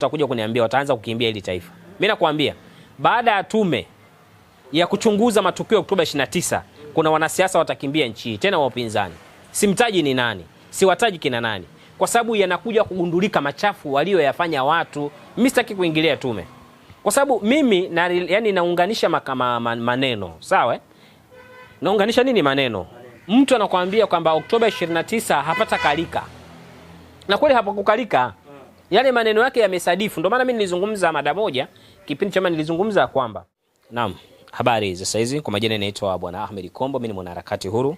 utakuja kuniambia wataanza kukimbia hili taifa. Mimi nakwambia baada ya tume ya kuchunguza matukio ya Oktoba 29 kuna wanasiasa watakimbia nchi tena wa upinzani. Simtaji ni nani, siwataji kina nani, kwa sababu yanakuja kugundulika machafu walioyafanya watu. Mimi sitaki kuingilia tume, kwa sababu mimi naunganisha maneno, sawa naunganisha nini maneno. Mtu anakuambia kwamba Oktoba 29 hapata kalika, na kweli hapakukalika. Yale maneno yake yamesadifu. Ndio maana mimi nilizungumza mada moja kipindi chama, nilizungumza kwamba naam, habari za saizi, kwa majina naitwa Bwana Ahmed Kombo, mimi ni mwanaharakati huru.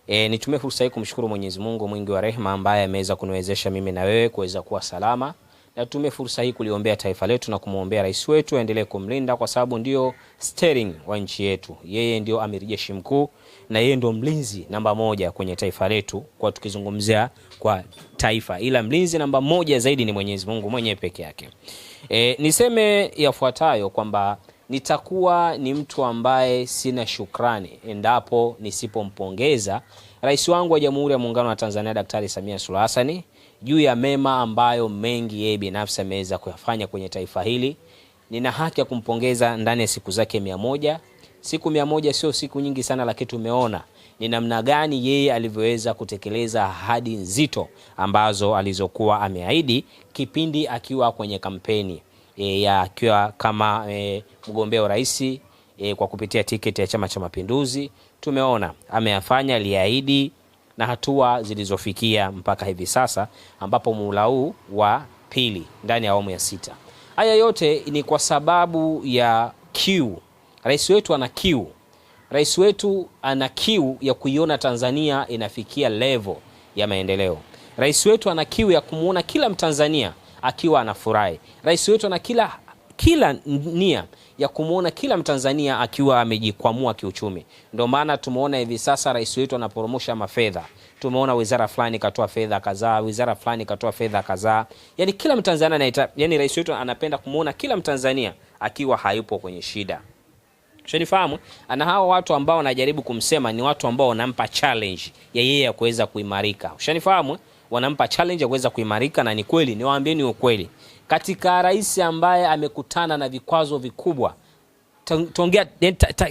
Nitumie fursa hii kumshukuru Mwenyezi Mungu mwingi wa rehema ambaye ameweza kuniwezesha mimi na wewe kuweza kuwa salama. Na tutumie fursa hii kuliombea taifa letu na kumuombea rais wetu aendelee kumlinda, kwa sababu ndio steering wa nchi yetu. Yeye ndio amiri jeshi mkuu na yeye ndio mlinzi namba moja kwenye taifa letu kwa tukizungumzia kwa taifa. Ila mlinzi namba moja zaidi ni Mwenyezi Mungu mwenyewe peke yake. Niseme yafuatayo kwamba nitakuwa ni mtu ambaye sina shukrani endapo nisipompongeza rais wangu wa Jamhuri ya Muungano wa Tanzania Daktari Samia Suluhu Hassan juu ya mema ambayo mengi yeye binafsi ameweza kuyafanya kwenye taifa hili. Nina haki ya kumpongeza ndani ya siku zake 100. Siku 100 sio siku nyingi sana, lakini tumeona ni namna gani yeye alivyoweza kutekeleza ahadi nzito ambazo alizokuwa ameahidi kipindi akiwa kwenye kampeni akiwa kama mgombea wa rais kwa kupitia tiketi ya Chama cha Mapinduzi. Tumeona ameyafanya, aliahidi na hatua zilizofikia mpaka hivi sasa, ambapo muhula huu wa pili ndani ya awamu ya 6. Haya yote ni kwa sababu ya kiu. Rais wetu ana kiu. Rais wetu ana kiu ya kuiona Tanzania inafikia level ya maendeleo. Rais wetu ana kiu ya kumuona kila Mtanzania akiwa anafurahi. Rais wetu ana kila nia ya kumuona kila Mtanzania akiwa amejikwamua kiuchumi. Ndio maana tumeona hivi sasa rais wetu anaporomosha mafedha. Tumeona wizara fulani katoa fedha kadhaa, wizara fulani katoa fedha kadhaa. Yaani kila Mtanzania rais wetu anapenda kumuona kila Mtanzania akiwa hayupo kwenye shida. Shanifahamu? Ana hao watu ambao wanajaribu kumsema ni watu ambao wanampa challenge ya yeye ya kuweza kuimarika. Ushanifahamu? Wanampa challenge ya kuweza kuimarika, na ni kweli, niwaambieni ukweli. Katika rais ambaye amekutana na vikwazo vikubwa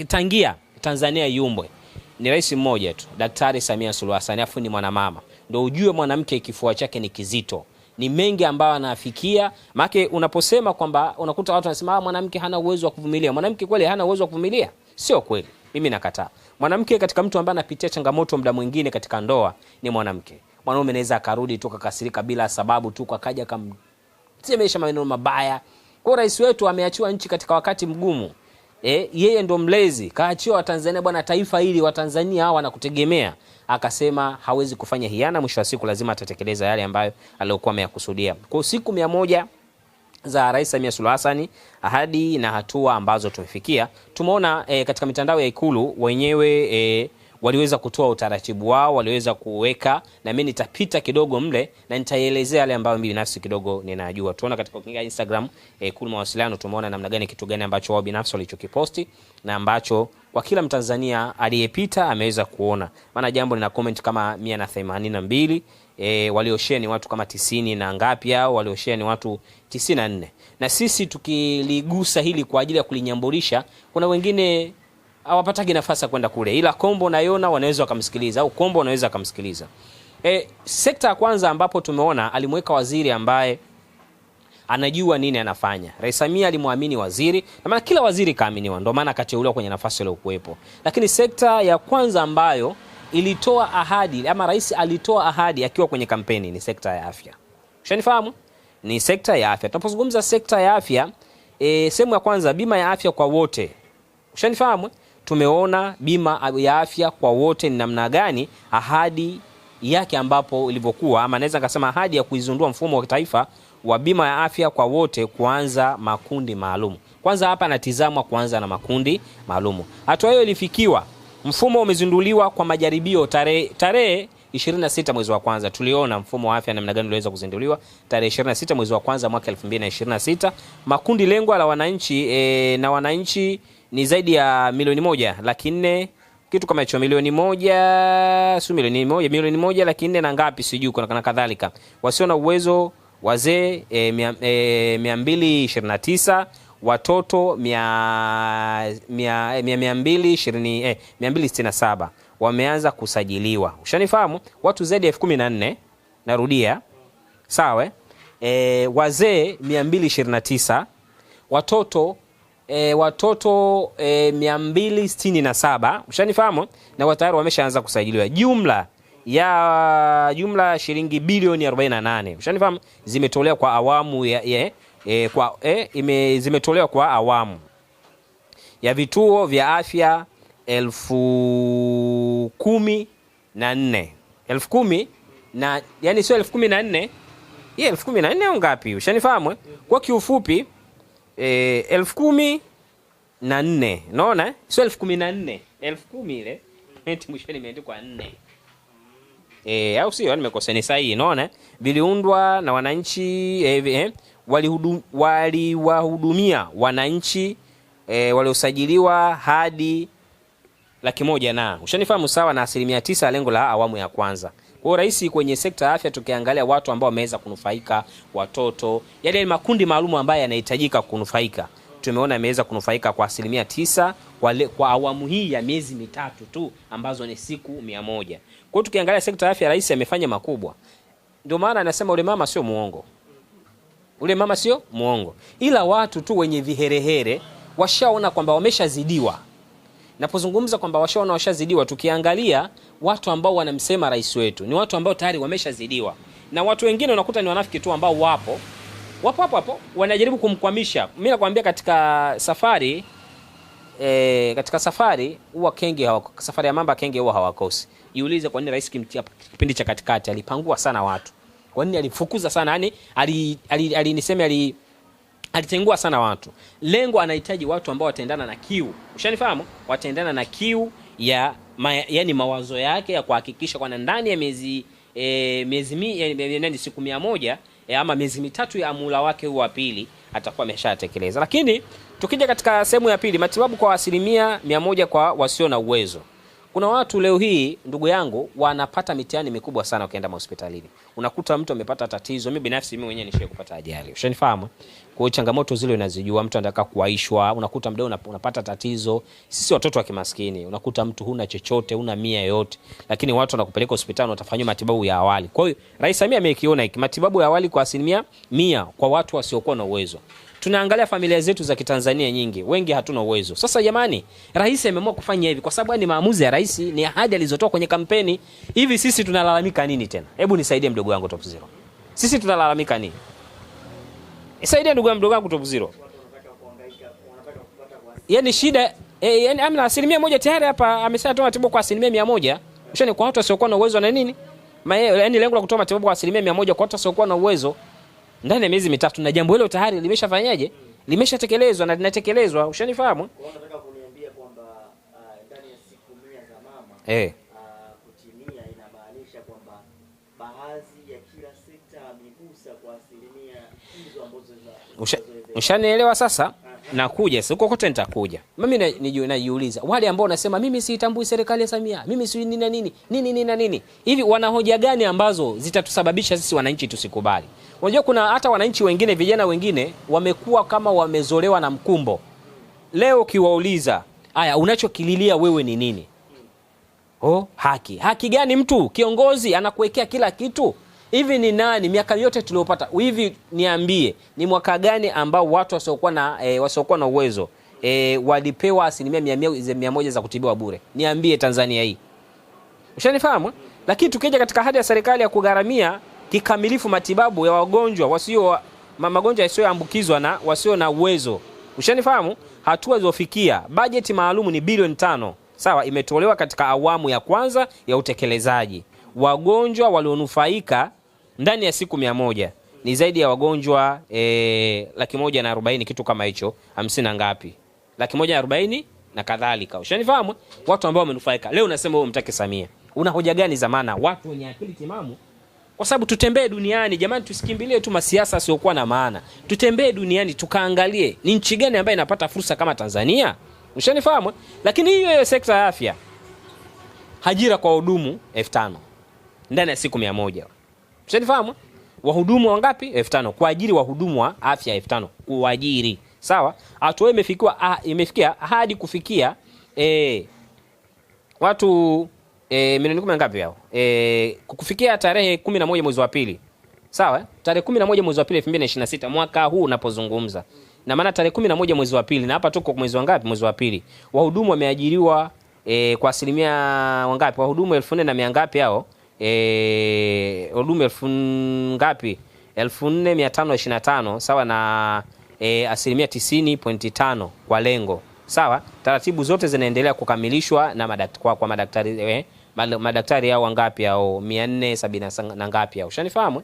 tangia Tanzania yumbwe ni rais mmoja tu, Daktari Samia Suluhu Hassan. Afu ni mwanamama. Ndio ujue mwanamke kifua chake ni kizito. Ni mengi ambayo anafikia. Maana unaposema kwamba unakuta watu wanasema mwanamke hana uwezo wa kuvumilia. Mwanamke kweli hana uwezo wa kuvumilia? Sio kweli. Mimi nakataa. Mwanamke katika mtu ambaye anapitia changamoto muda mwingine katika ndoa ni mwanamke. Mwanaume anaweza akarudi tu kakasirika bila sababu tu akaja semesha maneno mabaya. Kwa rais wetu ameachiwa nchi katika wakati mgumu. Yeye ndo mlezi. Kaachiwa Watanzania, bwana, taifa hili Watanzania hawa wanakutegemea. Akasema hawezi kufanya hiana, mwisho wa siku lazima atatekeleza yale ambayo aliyokuwa ameyakusudia. Kwa siku 100 za Rais Samia Suluhu Hassan, ahadi na hatua ambazo tumefikia. Tumeona katika mitandao ya Ikulu wenyewe waliweza kutoa utaratibu wao, waliweza kuweka, na mimi nitapita kidogo mle na nitaelezea yale ambayo mimi binafsi kidogo ninajua. Tuona katika ukinga Instagram Ikulu mawasiliano, tumeona namna gani kitu gani ambacho wao binafsi walichokiposti na ambacho kwa kila Mtanzania aliyepita ameweza kuona. Maana jambo lina comment kama 182, walioshare ni watu kama 90 na ngapi hao, walioshare ni watu 94. Na sisi tukiligusa hili kwa ajili ya kulinyambulisha, kuna wengine hawapatagi nafasi kwenda kule, ila Kombo na Yona wanaweza kumsikiliza, au Kombo wanaweza kumsikiliza. Sekta ya kwanza ambapo tumeona alimweka waziri ambaye anajua nini anafanya. Rais Samia alimwamini waziri, na maana kila waziri kaaminiwa, ndio maana akateuliwa kwenye nafasi ile kuwepo. Lakini sekta ya kwanza ambayo ilitoa ahadi ama rais alitoa ahadi akiwa kwenye kampeni ni sekta ya afya. Ushanifahamu? Ni sekta ya afya. Tunapozungumza sekta ya afya, sehemu ya kwanza bima ya afya kwa wote. Ushanifahamu? Tumeona bima ya afya kwa wote ni namna gani ahadi yake ambapo ilivyokuwa, ama naweza kusema ahadi ya kuizindua mfumo wa taifa wa bima ya afya kwa wote, kuanza makundi maalum. Kwanza hapa natizamwa kuanza na makundi maalum. Hatua hiyo ilifikiwa. Mfumo umezinduliwa kwa majaribio tarehe 26 mwezi wa kwanza. Tuliona mfumo wa afya namna gani uliweza kuzinduliwa tarehe 26 mwezi wa kwanza mwaka 2026. Makundi lengwa la wananchi na wananchi ni zaidi ya milioni 1,400,000, kitu kama hicho, milioni 1, sio milioni 1, milioni 1,400,000 na ngapi sijui kuna kadhalika. Wasio na uwezo wazee 229, watoto 267 wameanza kusajiliwa. Ushanifahamu? Watu zaidi ya 14,000, narudia, sawa? Wazee 229, watoto 267, ushanifahamu? Na tayari wameshaanza kusajiliwa. Jumla shilingi bilioni 48, ushanifahamu, zimetolewa kwa awamu zimetolewa kwa awamu ya vituo vya afya 1014. 10,000 na yani sio 1014, 1014 au ngapi? Ushanifahamu? Kwa kiufupi 1014, unaona? Sio 1014, 10,000 ile eti mwishoni imeandikwa 4, au sio? Nimekosa, ni sahihi. Unaona, viliundwa na wananchi waliwahudumia wananchi waliosajiliwa hadi 100,000 na ushanifahamu, sawa na 9% ya lengo la awamu ya kwanza. Kwa hiyo rais, kwenye sekta ya afya tukiangalia watu ambao wameweza kunufaika, watoto, yale makundi maalum ambayo yanahitajika kunufaika, tumeona ameweza kunufaika kwa 9% kwa awamu hii ya miezi mitatu tu ambazo ni siku 100. Kwa hiyo tukiangalia sekta ya afya, rais amefanya makubwa. Ndio maana anasema ule mama sio muongo. Ule mama sio muongo. Ila watu tu wenye viherehere washaona kwamba wameshazidiwa. Napozungumza kwamba washazidiwa, tukiangalia watu ambao wanamsema rais wetu ni watu ambao tayari wameshazidiwa. Na watu wengine unakuta ni wanafiki tu ambao wapo hapo wanajaribu kumkwamisha. Mimi nakwambia katika safari huwa kenge safari ya mamba kenge huwa hawakosi. Jiulize kwa nini rais kipindi cha katikati alipangua sana watu. Kwa nini alifukuza sana? Yani alitengua sana watu. Lengo, anahitaji watu ambao wataendana na kiu. Ushanifahamu? Wataendana na kiu yani mawazo yake ya kuhakikisha kwa ndani ya siku 100 ama miezi mitatu ya muhula wake huu wa pili atakuwa ameshatekeleza. Lakini tukija katika sehemu ya pili, matibabu kwa 100% kwa wasio na uwezo. Kuna watu leo hii, ndugu yangu, wanapata mitihani mikubwa sana ukienda hospitalini. Unakuta mtu amepata tatizo. Mimi binafsi mwenyewe nishaye kupata ajali. Ushanifahamu? Kwa hiyo changamoto zile unazijua. Mtu anataka kuaishwa, unakuta mdau unapata tatizo. Sisi watoto wa kimaskini, unakuta mtu huna chochote, huna 100 yote, lakini watu wanakupeleka hospitali, watafanywa matibabu ya awali. Kwa hiyo Rais Samia amekiona hiki, matibabu ya awali kwa 100% kwa watu wasiokuwa na uwezo. Tunaangalia familia zetu za Kitanzania nyingi, wengi hatuna uwezo. Sasa jamani, rais ameamua kufanya hivi kwa sababu ni maamuzi ya rais, ni ahadi alizotoa kwenye kampeni. Hivi sisi tunalalamika nini tena? Hebu nisaidie mdogo wangu Top Zero. Sisi tunalalamika nini? Nisaidie ndugu wangu Top Zero. Yaani shida yani amna 1% tayari hapa ameshatoa matibabu kwa 100%. Ushani kwa watu wasiokuwa na uwezo na nini? Yaani lengo la kutoa matibabu kwa 100% kwa watu wasiokuwa na uwezo ndani ya miezi mitatu, na jambo hilo tayari limeshafanyaje? Limeshatekelezwa na linatekelezwa. Ushanifahamu? Kwa nataka kuniambia kwamba ndani ya siku 100 za mama kutimia inamaanisha kwamba baadhi ya kila sekta amegusa kwa 1% hizo ambazo ushanielewa sasa? Nakuja huko kote, nitakuja. Mimi najiuliza wale ambao wanasema mimi siitambui serikali ya Samia, mimi si nini, hivi wana hoja gani ambazo zitatusababisha sisi wananchi tusikubali? Unajua kuna hata wananchi wengine, vijana wengine wamekuwa kama wamezolewa na mkumbo. Leo kiwauliza, haya unachokililia wewe ni nini? Haki gani? Mtu kiongozi anakuwekea kila kitu. Hivi ni nani miaka yote tuliyopata? Hivi niambie, ni mwaka gani ambao watu wasiokuwa na uwezo walipewa 100% za kutibiwa bure? Niambie Tanzania hii. Ushanifahamu? Lakini tukija katika hadi ya serikali ya kugharamia kikamilifu matibabu ya wagonjwa magonjwa yasiyoambukizwa na wasio na uwezo. Ushanifahamu? Hatua zilizofikia, bajeti maalum ni bilioni 5. Sawa, imetolewa katika awamu ya kwanza ya utekelezaji. Wagonjwa walionufaika ndani ya siku 100 ni zaidi ya wagonjwa 140,000 kitu kama hicho, 50 na ngapi, 140,000 na kadhalika. Ushanifahamu? Watu ambao wamenufaika. Leo unasema wewe mtake Samia, una hoja gani zamana? Watu wenye akili timamu, kwa sababu tutembee duniani jamani, tusikimbilie tu masiasa siokuwa na maana. Tutembee duniani tukaangalie ni nchi gani ambayo inapata fursa kama Tanzania. Ushanifahamu? Lakini hiyo sekta ya afya, ajira kwa hudumu 5,000 ndani ya siku 100. Ushanifahamu? wahudumu wangapi? 5000 kuajiri wahudumu wa afya 5000 kuajiri. Sawa, hatua imefikia hadi kufikia watu milioni 10 ngapi hao? Kufikia tarehe 11 mwezi wa pili. Sawa, tarehe 11 mwezi wa pili 2026 mwaka huu unapozungumza. Na maana tarehe 11 mwezi wa pili, na hapa tuko mwezi wa ngapi? Mwezi wa pili. Wahudumu wameajiriwa kwa asilimia wangapi? Wahudumu 1400 ngapi hao? Wahudumu 1000 ngapi? 4525 sawa na asilimia 90.5 kwa lengo. Sawa, taratibu zote zinaendelea kukamilishwa na kwa madaktari madaktari hao wangapi hao? 470 na ngapi hao? Ushanifahamu?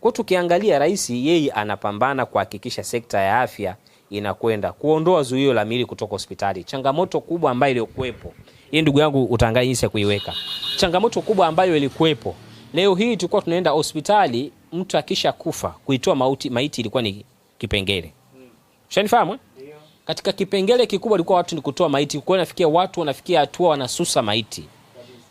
Kwa tukiangalia rais yeye anapambana kuhakikisha sekta ya afya inakwenda kuondoa zuio la miili kutoka hospitali. Changamoto kubwa ambayo ilikuwepo, hii ndugu yangu utaangalia jinsi ya kuiweka. Changamoto kubwa ambayo ilikuwepo, leo hii tulikuwa tunaenda hospitali, mtu akisha kufa kuitoa maiti ilikuwa ni kipengele. Ushanifahamu? Katika kipengele kikubwa ilikuwa watu ni kutoa maiti, kwa nafikia watu wanafikia hatua wanasusa maiti.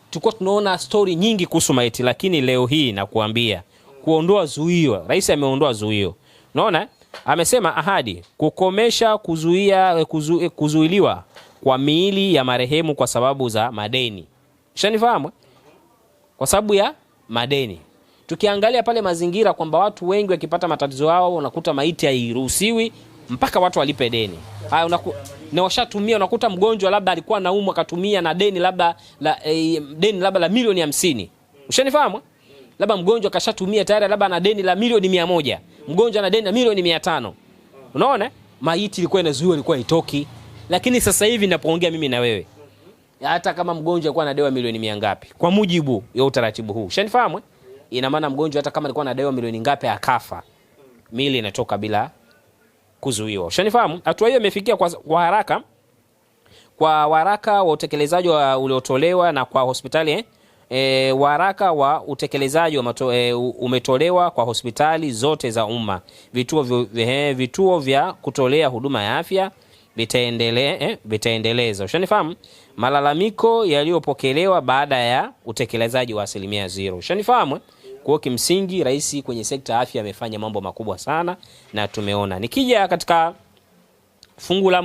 Tulikuwa tunaona story nyingi kuhusu maiti, lakini leo hii nakuambia kuondoa zuio, rais ameondoa zuio. Unaona? Amesema ahadi kukomesha kuzuiliwa kwa miili ya marehemu kwa sababu za madeni. Ushanifahamu? Kwa sababu ya madeni. Tukiangalia pale mazingira kwamba watu wengi wakipata matatizo yao unakuta maiti hairuhusiwi mpaka watu walipe deni. Haya na washatumia, unakuta mgonjwa labda alikuwa anaumwa akatumia na deni labda la milioni 50. Ushanifahamu? Labda mgonjwa kashatumia tayari labda na deni la milioni 100. Mgonjwa na deni la milioni 500. Unaona? Maiti ilikuwa inazuiwa, ilikuwa itoki. Lakini sasa hivi ninapoongea mimi na wewe, hata kama mgonjwa alikuwa anadewa milioni 100 ngapi, kwa mujibu ya utaratibu huu. Ushanifahamu? Ina maana mgonjwa hata kama alikuwa anadewa milioni ngapi akafa, miili inatoka bila kuzuiwa. Ushanifahamu? Hatua hiyo imefikia kwa haraka, kwa waraka wa utekelezaji uliotolewa na kwa hospitali waraka wa utekelezaji umetolewa kwa hospitali zote za umma. Vituo vya kutolea huduma ya afya vitaendeleza. Ushanifahamu? Malalamiko yaliyopokelewa baada ya utekelezaji wa 0%. Ushanifahamu? Kwa kimsingi rais kwenye sekta ya afya amefanya mambo makubwa sana na tumeona. Nikija katika fungu la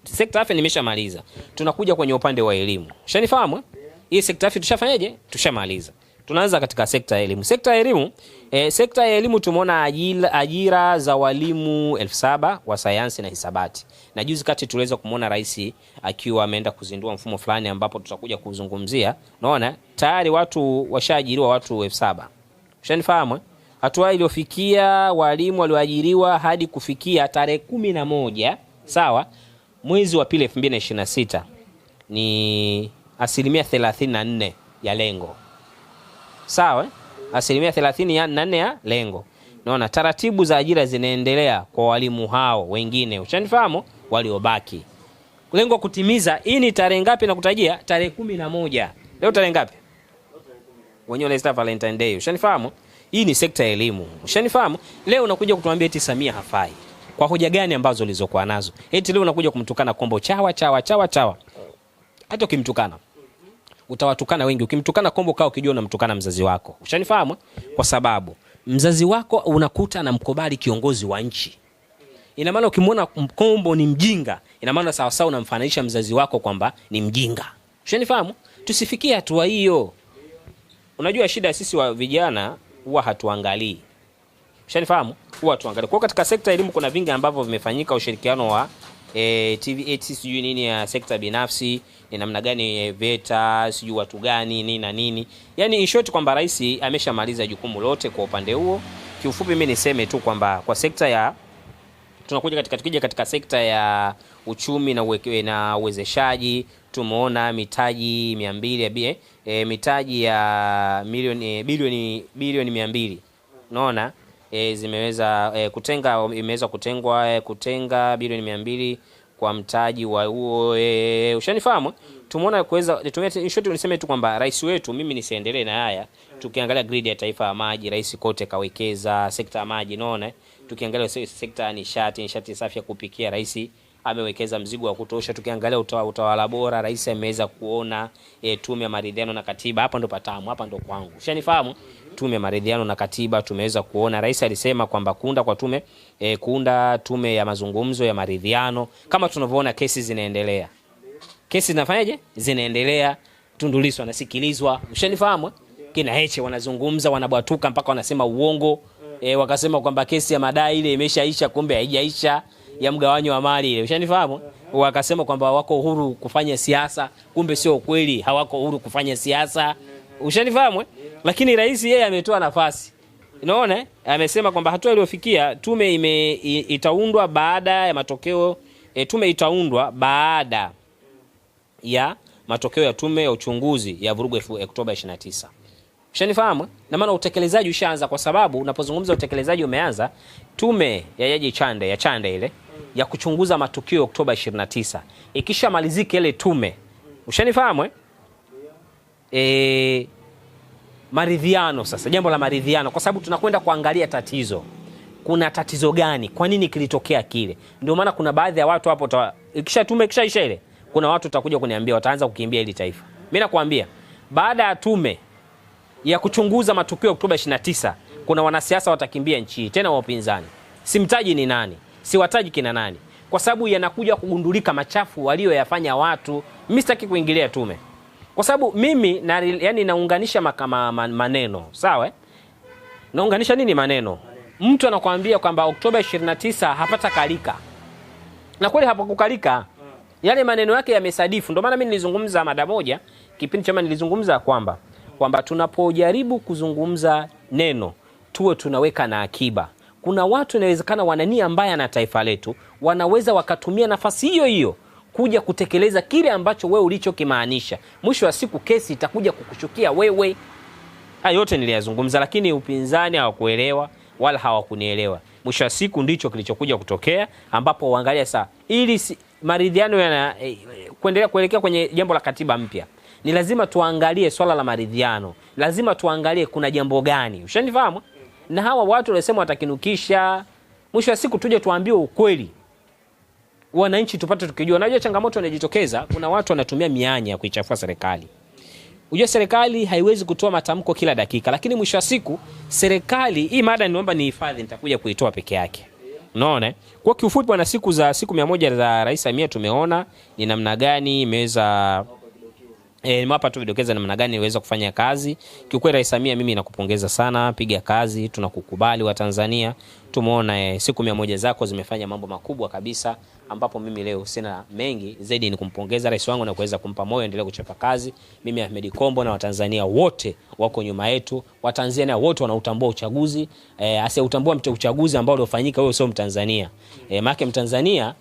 sekta afya nimeshamaliza. Tunakuja kwenye upande wa elimu. Ushanifahamu? Hii sekta afya tushafanyaje? Tushamaliza. Tunaanza katika sekta ya elimu. Sekta ya elimu tumeona ajira za walimu 7000 wa sayansi na hisabati. Na juzi kati tuliweza kumuona rais akiwa ameenda kuzindua mfumo fulani ambapo tutakuja kuzungumzia. Unaona? Tayari watu washaajiriwa watu 7000. Ushanifahamu? Hatua iliyofikia walimu walioajiriwa hadi kufikia tarehe 11 sawa mwezi wa pili 2026 ni 34% ya lengo. Sawa? 34% ya lengo. Naona taratibu za ajira zinaendelea kwa walimu hao wengine. Ushanifahamu? Waliobaki. Lengo kutimiza, hii ni tarehe ngapi na kutajia? Tarehe 11. Leo tarehe ngapi? Wenyewe wanaita Valentine Day. Ushanifahamu? Hii ni sekta ya elimu. Ushanifahamu? Leo unakuja kutuambia eti Samia hafai. Kwa hoja gani ambazo ulizokuwa nazo? Eti leo unakuja kumtukana Kombo chawa. Hata ukimtukana utawatukana wengi. Ukimtukana Kombo kaa ukijua unamtukana mzazi wako. Ushanifahamu? Kwa sababu mzazi wako unakuta na mkubali kiongozi wa nchi. Ina maana ukimwona Kombo ni mjinga, ina maana sawa sawa unamfananisha mzazi wako kwamba ni mjinga. Ushanifahamu? Tusifikie hatua hiyo. Unajua shida sisi wa vijana huwa hatuangalii. Ushanifahamu? Huwa tuangalie. Kwa katika sekta ya elimu kuna vingi ambavyo vimefanyika, ushirikiano wa TVET sijui nini ya sekta binafsi, ni namna gani VETA sijui watu gani nini na nini. Yaani in short kwamba rais ameshamaliza jukumu lote kwa upande huo. Kiufupi mimi niseme tu kwamba kwa sekta ya tukija katika sekta ya uchumi na uwezeshaji tumeona mitaji 200 mitaji ya bilioni 200. Unaona? Zimeweza kutenga bilioni 200 kwa mtaji wa huo. Ushanifahamu? Tumeona kuweza niseme tu kwamba rais wetu, mimi nisiendelee na haya, tukiangalia grid ya taifa ya maji, rais kote kawekeza sekta ya maji. Unaona? Tukiangalia sekta ya nishati safi ya kupikia, rais amewekeza mzigo wa kutosha. Tukiangalia utawala bora, rais ameweza kuona tume ya maridhiano na katiba. Hapa ndo patamu, hapa ndo kwangu. Ushanifahamu? Tume ya maridhiano na katiba tumeweza kuona. Rais alisema kwamba kuunda tume ya mazungumzo ya maridhiano. Kama tunavyoona kesi zinaendelea. Kesi zinafanyaje? Zinaendelea. Tundu Lissu anasikilizwa. Ushanifahamu? Kina Heche wanazungumza, wanabwatuka mpaka wanasema uongo. Wakasema kwamba kesi ya madai ile imeshaisha, kumbe haijaisha, ya mgawanyo wa mali ile. Ushanifahamu? Wakasema kwamba wako huru kufanya siasa, kumbe sio kweli, hawako huru kufanya siasa. Ushanifahamu? Lakini rais yeye ametoa nafasi. Unaona? Amesema kwamba hatua iliyofikia tume itaundwa baada ya matokeo tume itaundwa baada ya matokeo ya tume ya uchunguzi ya vurugu Oktoba 29. Ushanifahamu? Na maana utekelezaji ushaanza, kwa sababu unapozungumza utekelezaji umeanza. Tume ya Jaji Chande ile ya kuchunguza matukio ya Oktoba 29 ikishamalizika ile tume. Ushanifahamu? Maridhiano sasa, jambo la maridhiano, kwa sababu tunakwenda kuangalia tatizo. Kuna tatizo gani? Kwa nini kilitokea kile? Ndio maana kuna baadhi ya watu hapo tume ikishaisha ile, kuna watu utakuja kuniambia wataanza kukimbia ili taifa. Mimi nakwambia baada ya tume ya kuchunguza matukio ya Oktoba 29 kuna wanasiasa watakimbia nchi, tena wa upinzani. Simtaji ni nani, siwataji kina nani, kwa sababu yanakuja kugundulika machafu walioyafanya watu. Mimi sitaki kuingilia tume, kwa sababu mimi naunganisha maneno, sawa? Naunganisha nini maneno? Mtu anakuambia kwamba Oktoba 29 hapata kalika, na kweli hapakukalika. Yale maneno yake yamesadifu. Ndio maana mimi nilizungumza mada moja kipindi chama, nilizungumza kwamba tunapojaribu kuzungumza neno tuwe tunaweka na akiba. Kuna watu inawezekana wanania mbaya na taifa letu, wanaweza wakatumia nafasi hiyo hiyo kuja kutekeleza kile ambacho wewe ulichokimaanisha. Mwisho wa siku kesi itakuja kukushukia wewe. Hayo yote niliyazungumza, lakini upinzani hawakuelewa wala hawakunielewa. Mwisho wa siku ndicho kilichokuja kutokea, ambapo uangalia sasa ili maridhiano kuendelea kuelekea kwenye jambo la katiba mpya. Ni lazima tuangalie swala la maridhiano. Lazima tuangalie kuna jambo gani. Ushanifahamu? Na hawa watu walisema watakinukisha. Mwisho wa siku tuje tuambie ukweli, wananchi tupate tukijua. Unajua changamoto inajitokeza, kuna watu wanatumia mianya kuichafua serikali. Unajua serikali haiwezi kutoa matamko kila dakika, lakini mwisho wa siku serikali hii, mada niomba nihifadhi, nitakuja kuitoa peke yake. Unaona? Kwa kiufupi bwana, siku 100 za Rais Samia tumeona ni namna gani imeweza nimewapa tu vidokeza namna gani niweza kufanya kazi. Kiukweli Rais Samia, mimi nakupongeza sana, piga kazi, tunakukubali wa Tanzania. Tumeona siku 100 zako zimefanya mambo makubwa kabisa, ambapo mimi leo sina mengi zaidi ni kumpongeza rais wangu na kuweza kumpa moyo endelee kuchapa kazi. Mimi Ahmed Kombo na Watanzania wote wako nyuma yetu. Watanzania wote wanautambua uchaguzi. Asiyeutambua uchaguzi ambao uliofanyika, wewe sio Mtanzania. Maana Mtanzania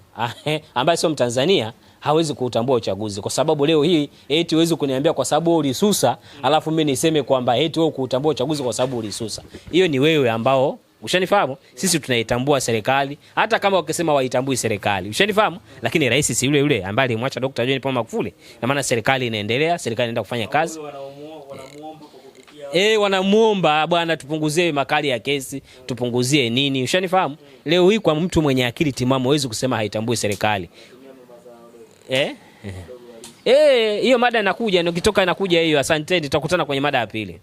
ambaye sio Mtanzania hawezi kuutambua uchaguzi, kwa sababu leo hii eti huwezi kuniambia kwa sababu ulisusa alafu mimi niseme kwamba eti wewe kuutambua uchaguzi kwa sababu ulisusa. Hiyo ni wewe ambao, ushanifahamu? Sisi tunaitambua serikali, hata kama wakisema waitambui serikali, ushanifahamu? Lakini rais si yule yule ambaye alimwacha Dr. John Pombe Magufuli. Na maana serikali inaendelea, serikali inaenda kufanya kazi. Wanamuomba bwana, tupunguzie makali ya kesi, tupunguzie nini, ushanifahamu? Leo hii kwa mtu mwenye akili timamu hawezi kusema haitambui serikali. Hiyo mada inakuja, nikitoka inakuja hiyo. Asante, tutakutana kwenye mada ya pili.